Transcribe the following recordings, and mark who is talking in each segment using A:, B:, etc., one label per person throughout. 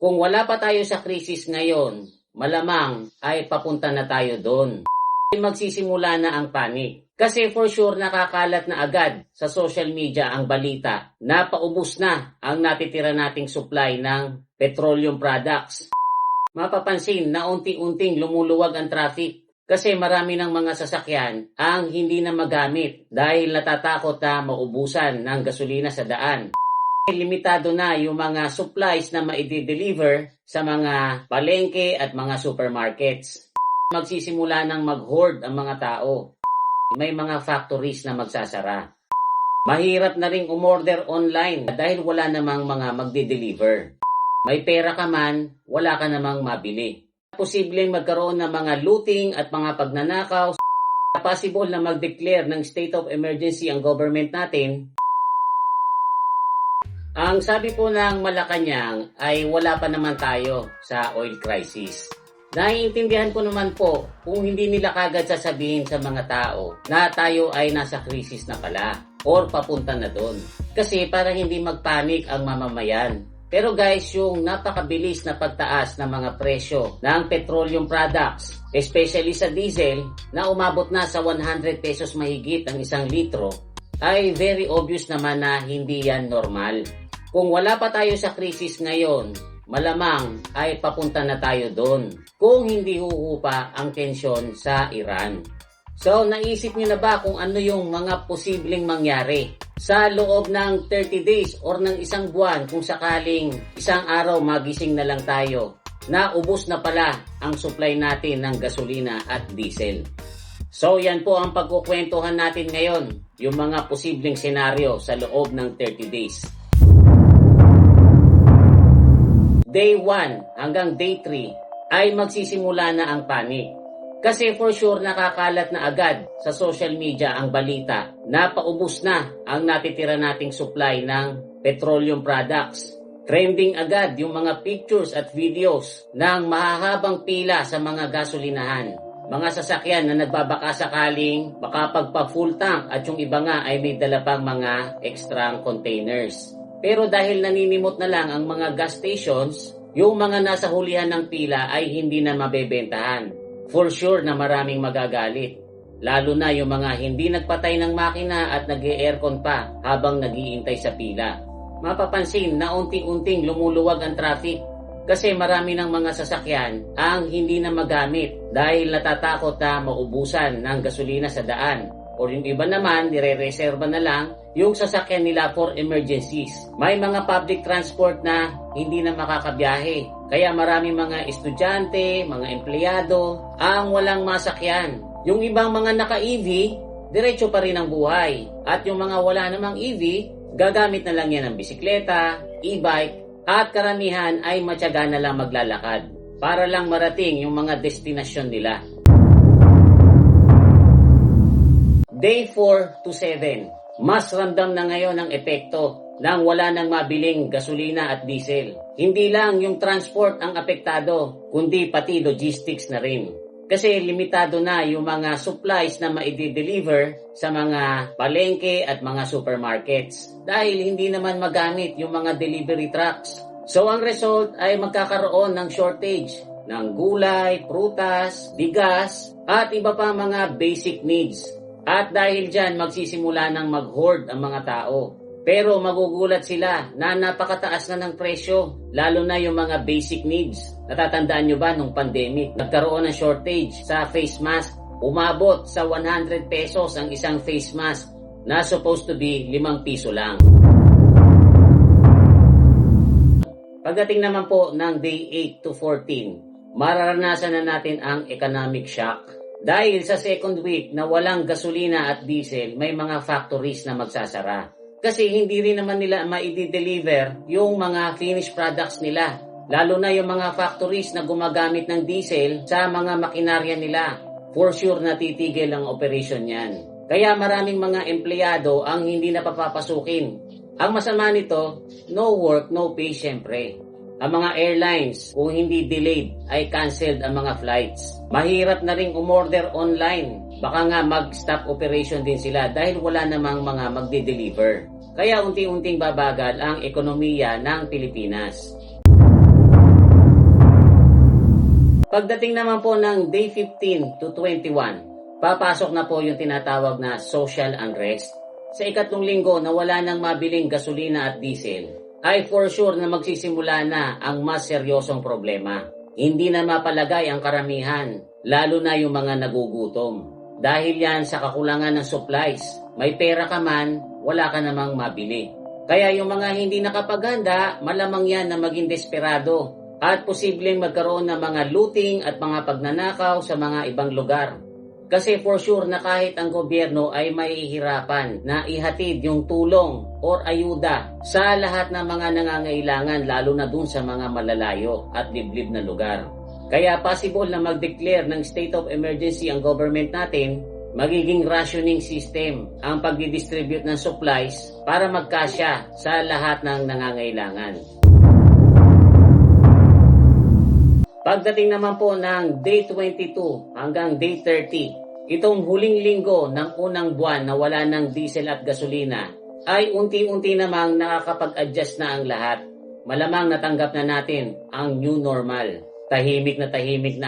A: Kung wala pa tayo sa krisis ngayon, malamang ay papunta na tayo doon. Magsisimula na ang panic. Kasi for sure nakakalat na agad sa social media ang balita na paubos na ang natitira nating supply ng petroleum products. Mapapansin na unti-unting lumuluwag ang traffic kasi marami ng mga sasakyan ang hindi na magamit dahil natatakot na maubusan ng gasolina sa daan. Limitado na yung mga supplies na maide-deliver sa mga palengke at mga supermarkets. Magsisimula ng mag-hoard ang mga tao. May mga factories na magsasara. Mahirap na ring umorder online dahil wala namang mga magde-deliver. May pera ka man, wala ka namang mabili. Posibleng magkaroon ng mga looting at mga pagnanakaw. Possible na mag-declare ng state of emergency ang government natin. Ang sabi po ng Malacanang ay wala pa naman tayo sa oil crisis. Naiintindihan ko naman po kung hindi nila kagad sasabihin sa mga tao na tayo ay nasa krisis na pala or papunta na doon. Kasi para hindi magpanik ang mamamayan. Pero guys, yung napakabilis na pagtaas ng mga presyo ng petroleum products, especially sa diesel na umabot na sa 100 pesos mahigit ang 1 litro, ay very obvious naman na hindi yan normal. Kung wala pa tayo sa krisis ngayon, malamang ay papunta na tayo doon kung hindi huhupa ang tensyon sa Iran. So, naisip niyo na ba kung ano yung mga posibleng mangyari sa loob ng 30 days or ng 1 buwan kung sakaling 1 araw magising na lang tayo na ubos na pala ang supply natin ng gasolina at diesel? So, yan po ang pagkukwentuhan natin ngayon, yung mga posibleng senaryo sa loob ng 30 days. Day 1 hanggang day 3 ay magsisimula na ang panic. Kasi for sure nakakalat na agad sa social media ang balita na paubos na ang natitira nating supply ng petroleum products. Trending agad yung mga pictures at videos ng mahahabang pila sa mga gasolinahan. Mga sasakyan na nagbabaka sakaling baka pagpa-full tank at yung iba nga ay may dala pang mga extra containers. Pero dahil naninimot na lang ang mga gas stations, yung mga nasa hulihan ng pila ay hindi na mabebentahan. For sure na maraming magagalit. Lalo na yung mga hindi nagpatay ng makina at nag-e-aircon pa habang nag-iintay sa pila. Mapapansin na unti-unting lumuluwag ang traffic kasi marami ng mga sasakyan ang hindi na magamit dahil natatakot na maubusan ng gasolina sa daan. O yung iba naman, nire-reserva na lang yung sasakyan nila for emergencies. May mga public transport na hindi na makakabiyahe. Kaya maraming mga estudyante, mga empleyado, ang walang masakyan. Yung ibang mga naka-EV, diretso pa rin ang buhay. At yung mga wala namang EV, gagamit na lang yan ng bisikleta, e-bike, at karamihan ay matyaga na lang maglalakad para lang marating yung mga destinasyon nila. Day 4 to 7, mas ramdam na ngayon ang epekto nang wala nang mabiling gasolina at diesel. Hindi lang yung transport ang apektado, kundi pati logistics na rin. Kasi limitado na yung mga supplies na maide-deliver sa mga palengke at mga supermarkets dahil hindi naman magamit yung mga delivery trucks. So ang result ay magkakaroon ng shortage ng gulay, prutas, bigas at iba pa mga basic needs. At dahil dyan, magsisimula ng mag-hoard ang mga tao. Pero magugulat sila na napakataas na ng presyo, lalo na yung mga basic needs. Natatandaan nyo ba nung pandemic, nagkaroon ng shortage sa face mask? Umabot sa 100 pesos ang isang face mask na supposed to be 5 piso lang. Pagdating naman po ng day 8 to 14, mararanasan na natin ang economic shock. Dahil sa second week na walang gasolina at diesel, may mga factories na magsasara. Kasi hindi rin naman nila maide-deliver yung mga finished products nila. Lalo na yung mga factories na gumagamit ng diesel sa mga makinarya nila. For sure natitigil ang operation yan. Kaya maraming mga empleyado ang hindi napapapasukin. Ang masama nito, no work, no pay syempre. Ang mga airlines, kung hindi delayed, ay canceled ang mga flights. Mahirap na ring umorder online. Baka nga mag-stop operation din sila dahil wala namang mga magde-deliver. Kaya unti-unting babagal ang ekonomiya ng Pilipinas. Pagdating naman po ng day 15 to 21, papasok na po yung tinatawag na social unrest. Sa ikatlong linggo na wala nang mabiling gasolina at diesel, ay for sure na magsisimula na ang mas seryosong problema. Hindi na mapalagay ang karamihan, lalo na yung mga nagugutom. Dahil yan sa kakulangan ng supplies, may pera ka man, wala ka namang mabili. Kaya yung mga hindi nakapaghanda, malamang yan na maging desperado at posibleng magkaroon ng mga looting at mga pagnanakaw sa mga ibang lugar. Kasi for sure na kahit ang gobyerno ay mahihirapan na ihatid yung tulong or ayuda sa lahat ng mga nangangailangan, lalo na dun sa mga malalayo at liblib na lugar. Kaya possible na mag-declare ng state of emergency ang government natin, magiging rationing system ang pagdidistribute ng supplies para magkasya sa lahat ng nangangailangan. Pagdating naman po ng day 22 hanggang day 30, itong huling linggo ng unang buwan na wala ng diesel at gasolina, ay unti-unti namang nakakapag-adjust na ang lahat. Malamang natanggap na natin ang new normal. Tahimik na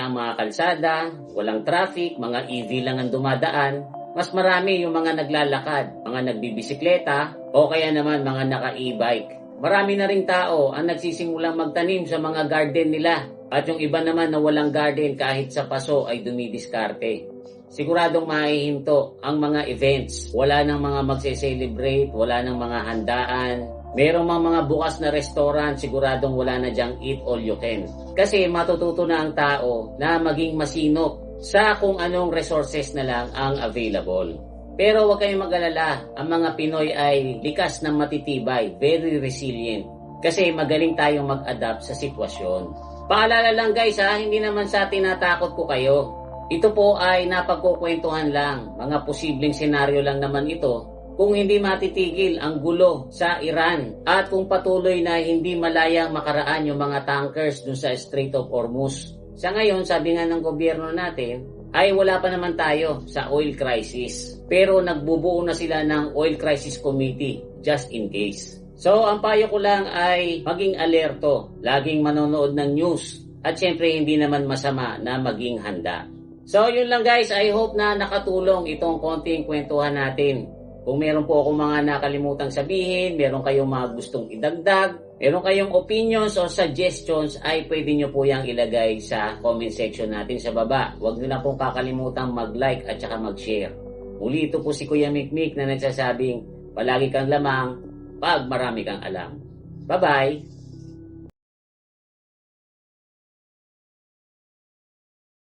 A: ang mga kalsada, walang traffic, mga EV lang ang dumadaan. Mas marami yung mga naglalakad, mga nagbibisikleta, o kaya naman mga naka-e-bike. Marami na ring tao ang nagsisimulang magtanim sa mga garden nila. At yung iba naman na walang garden kahit sa paso ay dumidiskarte. Siguradong mahihinto ang mga events. Wala nang mga magse-celebrate, wala nang mga handaan. Merong mga bukas na restaurant, siguradong wala na dyang eat all you can. Kasi matututo na ang tao na maging masinop sa kung anong resources na lang ang available. Pero huwag kayong mag-alala, ang mga Pinoy ay likas ng matitibay, very resilient. Kasi magaling tayong mag-adapt sa sitwasyon. Paalala lang guys hindi naman sa tinatakot ko kayo. Ito po ay napagkukwentuhan lang. Mga posibleng senaryo lang naman ito kung hindi matitigil ang gulo sa Iran at kung patuloy na hindi malayang makaraan yung mga tankers dun sa Strait of Hormuz. Sa ngayon, sabi nga ng gobyerno natin, ay wala pa naman tayo sa oil crisis. Pero nagbubuo na sila ng Oil Crisis Committee just in case. So, ang payo ko lang ay maging alerto, laging manonood ng news, at syempre hindi naman masama na maging handa. So, yun lang guys, I hope na nakatulong itong konting kwentuhan natin. Kung meron po akong mga nakalimutang sabihin, meron kayong mga gustong idagdag, meron kayong opinions o suggestions, ay pwede nyo po yung ilagay sa comment section natin sa baba. Huwag nyo na pong kakalimutang mag-like at saka mag-share. Muli ito po si Kuya Mikmik na nagsasabing, palagi kang lamang, pag marami kang alam. Bye-bye!